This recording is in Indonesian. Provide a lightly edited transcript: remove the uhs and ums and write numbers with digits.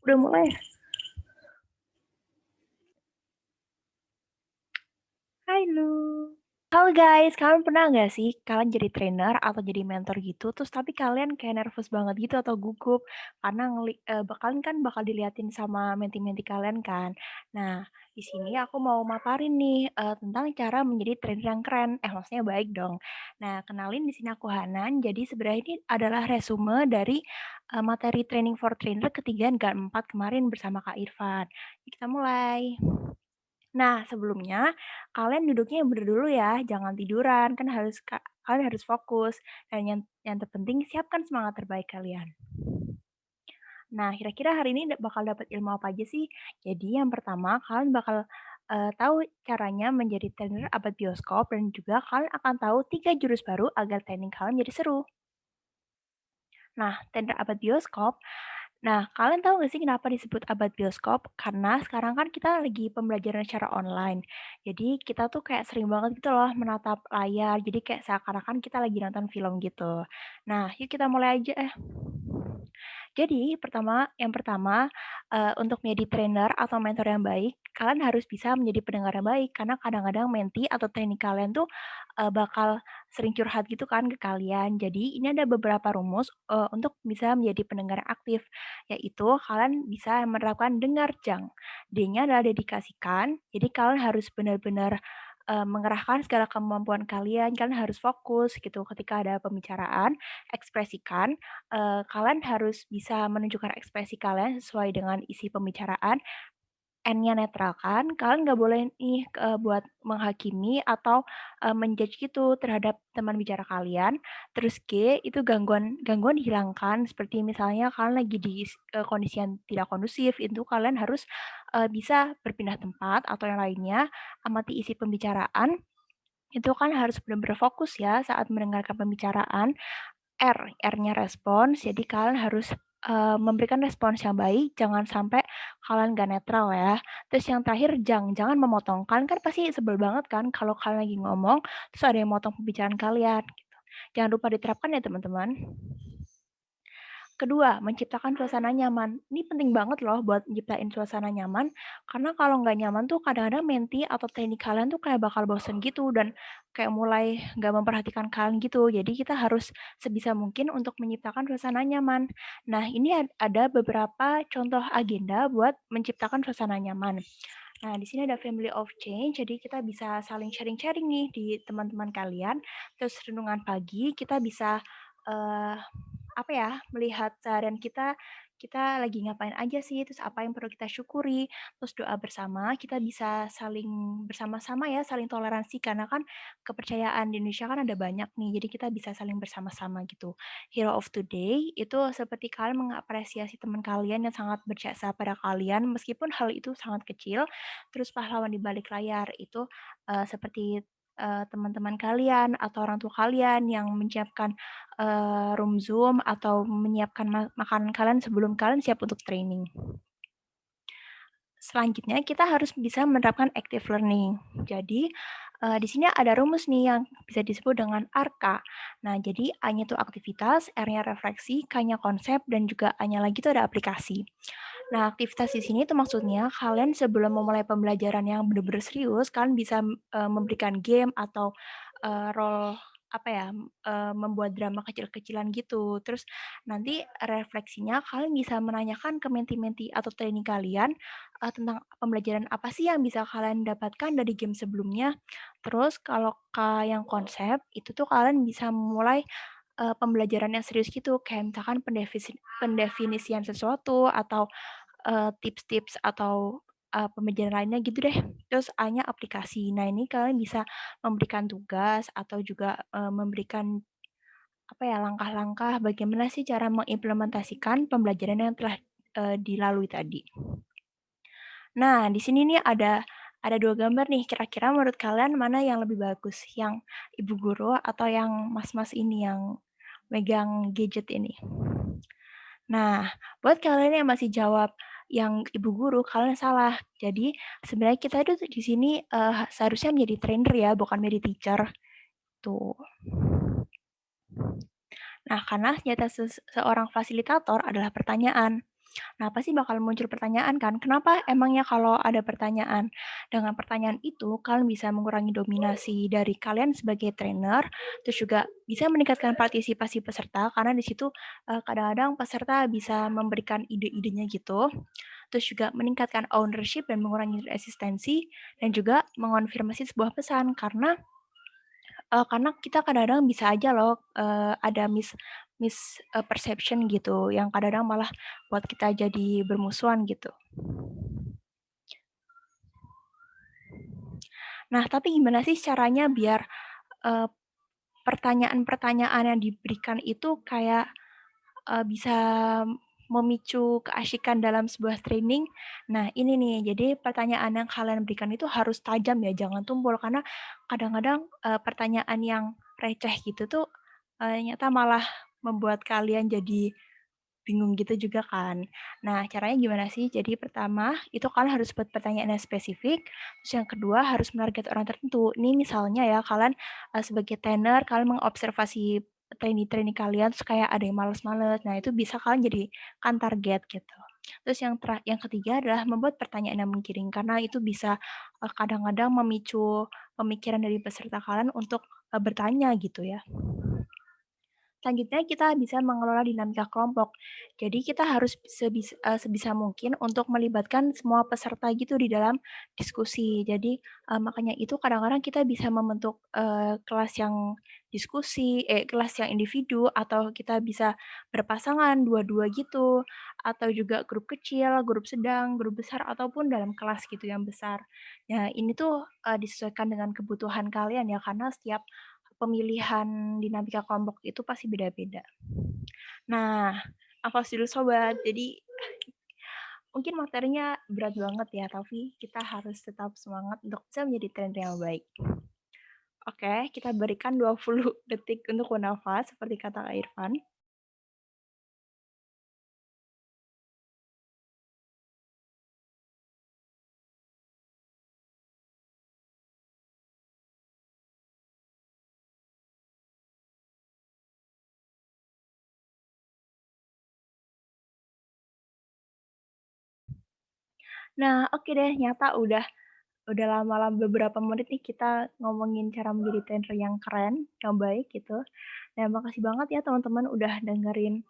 Udah mulai? Halo. Halo guys, kalian pernah nggak sih kalian jadi trainer atau jadi mentor gitu, terus tapi kalian kayak nervous banget gitu atau gugup karena kalian kan bakal diliatin sama menti-menti kalian kan. Nah, di sini aku mau maparin nih tentang cara menjadi trainer yang keren. Maksudnya baik dong. Nah, kenalin di sini aku Hanan. Jadi sebenarnya ini adalah resume dari materi training for trainer ketiga dan keempat kemarin bersama Kak Irfan. Jadi kita mulai. Nah, sebelumnya kalian duduknya yang bener dulu ya, jangan tiduran, kan kalian harus fokus. Dan yang terpenting siapkan semangat terbaik kalian. Nah, kira-kira hari ini bakal dapat ilmu apa aja sih? Jadi yang pertama, kalian bakal tahu caranya menjadi trainer abad bioskop dan juga kalian akan tahu 3 jurus baru agar training kalian jadi seru. Nah, trainer abad bioskop. Nah, kalian tahu nggak sih kenapa disebut abad bioskop? Karena sekarang kan kita lagi pembelajaran secara online. Jadi kita tuh kayak sering banget gitu loh menatap layar. Jadi kayak seakan-akan kita lagi nonton film gitu. Nah, yuk kita mulai aja. Jadi yang pertama, untuk menjadi trainer atau mentor yang baik, kalian harus bisa menjadi pendengar yang baik. Karena kadang-kadang menti atau trainee kalian tuh, bakal sering curhat gitu kan ke kalian. Jadi ini ada beberapa rumus, untuk bisa menjadi pendengar yang aktif, yaitu kalian bisa menerapkan dengar jang. D-nya adalah dedikasikan, jadi kalian harus benar-benar, mengerahkan segala kemampuan kalian harus fokus gitu ketika ada pembicaraan, ekspresikan, kalian harus bisa menunjukkan ekspresi kalian sesuai dengan isi pembicaraan. N-nya netralkan, kalian nggak boleh nih, buat menghakimi atau, gitu terhadap teman bicara kalian. Terus G, itu gangguan gangguan dihilangkan, seperti misalnya kalian lagi di kondisi yang tidak kondusif, itu kalian harus, bisa berpindah tempat atau yang lainnya, amati isi pembicaraan, itu kan harus benar-benar fokus ya saat mendengarkan pembicaraan. R-nya respons, jadi kalian harus, memberikan respons yang baik, jangan sampai kalian nggak netral ya. Terus yang terakhir jangan memotong, kalian kan pasti sebel banget kan kalau kalian lagi ngomong, terus ada yang motong pembicaraan kalian, gitu. Jangan lupa diterapkan ya teman-teman. Kedua, menciptakan suasana nyaman. Ini penting banget loh buat nyiptain suasana nyaman, karena kalau nggak nyaman tuh kadang-kadang menti atau trainee kalian tuh kayak bakal bosen gitu dan kayak mulai nggak memperhatikan kalian gitu. Jadi kita harus sebisa mungkin untuk menciptakan suasana nyaman. Nah, ini ada beberapa contoh agenda buat menciptakan suasana nyaman. Nah, di sini ada family of change, jadi kita bisa saling sharing-sharing nih di teman-teman kalian. Terus renungan pagi, kita bisa eh, apa ya, melihat seharian kita lagi ngapain aja sih, terus apa yang perlu kita syukuri, terus doa bersama, kita bisa saling bersama-sama ya, saling toleransi karena kan kepercayaan di Indonesia kan ada banyak nih, jadi kita bisa saling bersama-sama gitu. Hero of today itu seperti kalian mengapresiasi teman kalian yang sangat berjasa pada kalian meskipun hal itu sangat kecil. Terus pahlawan di balik layar itu seperti teman-teman kalian atau orang tua kalian yang menyiapkan room Zoom atau menyiapkan makanan kalian sebelum kalian siap untuk training. Selanjutnya kita harus bisa menerapkan active learning. Jadi, di sini ada rumus nih yang bisa disebut dengan ARKA. Nah, jadi A-nya itu aktivitas, R-nya refleksi, K-nya konsep, dan juga A-nya lagi itu ada aplikasi. Nah, aktivitas di sini itu maksudnya kalian sebelum memulai pembelajaran yang benar-benar serius, kalian bisa memberikan game atau role apa ya, membuat drama kecil-kecilan gitu. Terus nanti refleksinya kalian bisa menanyakan ke menti-menti atau trainee kalian tentang pembelajaran apa sih yang bisa kalian dapatkan dari game sebelumnya. Terus kalau yang konsep itu tuh kalian bisa mulai pembelajaran yang serius gitu, kayak misalkan pendefinisian sesuatu atau tips-tips atau pembelajaran lainnya gitu deh. Terus A-nya aplikasi. Nah, ini kalian bisa memberikan tugas atau juga memberikan apa ya langkah-langkah bagaimana sih cara mengimplementasikan pembelajaran yang telah dilalui tadi. Nah, di sini nih ada 2 gambar nih, kira-kira menurut kalian mana yang lebih bagus? Yang ibu guru atau yang mas-mas ini yang megang gadget ini? Nah, buat kalian yang masih jawab yang ibu guru, kalian salah. Jadi, sebenarnya kita itu di sini seharusnya menjadi trainer ya, bukan menjadi teacher. Tuh. Nah, karena senjata seorang fasilitator adalah pertanyaan. Nah, pasti bakal muncul pertanyaan kan, kenapa emangnya kalau ada pertanyaan? Dengan pertanyaan itu, kalian bisa mengurangi dominasi dari kalian sebagai trainer, terus juga bisa meningkatkan partisipasi peserta, karena di situ kadang-kadang peserta bisa memberikan ide-idenya gitu, terus juga meningkatkan ownership dan mengurangi resistensi, dan juga mengonfirmasi sebuah pesan, karena kita kadang-kadang bisa aja loh ada perception gitu yang kadang-kadang malah buat kita jadi bermusuhan gitu. Nah, tapi gimana sih caranya biar uh, pertanyaan-pertanyaan yang diberikan itu kayak bisa memicu keasyikan dalam sebuah training. Nah, ini nih, jadi pertanyaan yang kalian berikan itu harus tajam ya, jangan tumpul. Karena kadang-kadang pertanyaan yang receh gitu tuh ternyata malah membuat kalian jadi bingung gitu juga kan. Nah, caranya gimana sih? Jadi pertama, itu kalian harus buat pertanyaan yang spesifik. Terus yang kedua, harus menarget orang tertentu. Ini misalnya ya, kalian sebagai trainer, kalian mengobservasi trainee-trainee kalian, terus kayak ada yang males-males. Nah, itu bisa kalian jadikan target gitu. Terus yang ketiga adalah membuat pertanyaan yang menggiring, karena itu bisa kadang-kadang memicu pemikiran dari peserta kalian untuk bertanya gitu ya. Selanjutnya kita bisa mengelola dinamika kelompok. Jadi kita harus sebisa mungkin untuk melibatkan semua peserta gitu di dalam diskusi. Jadi makanya itu kadang-kadang kita bisa membentuk kelas yang kelas yang individu atau kita bisa berpasangan dua-dua gitu atau juga grup kecil, grup sedang, grup besar ataupun dalam kelas gitu yang besar. Nah, ini tuh disesuaikan dengan kebutuhan kalian ya karena setiap pemilihan dinamika kelompok itu pasti beda-beda. Nah, apa dulu sobat. Jadi mungkin materinya berat banget ya, tapi kita harus tetap semangat untuk bisa menjadi trainer yang baik. Oke, kita berikan 20 detik untuk bernafas seperti kata Kak Irfan. Nah, oke deh, nyata udah lama-lama beberapa menit nih kita ngomongin cara menjadi trainer yang keren, yang baik gitu. Nah, makasih banget ya teman-teman udah dengerin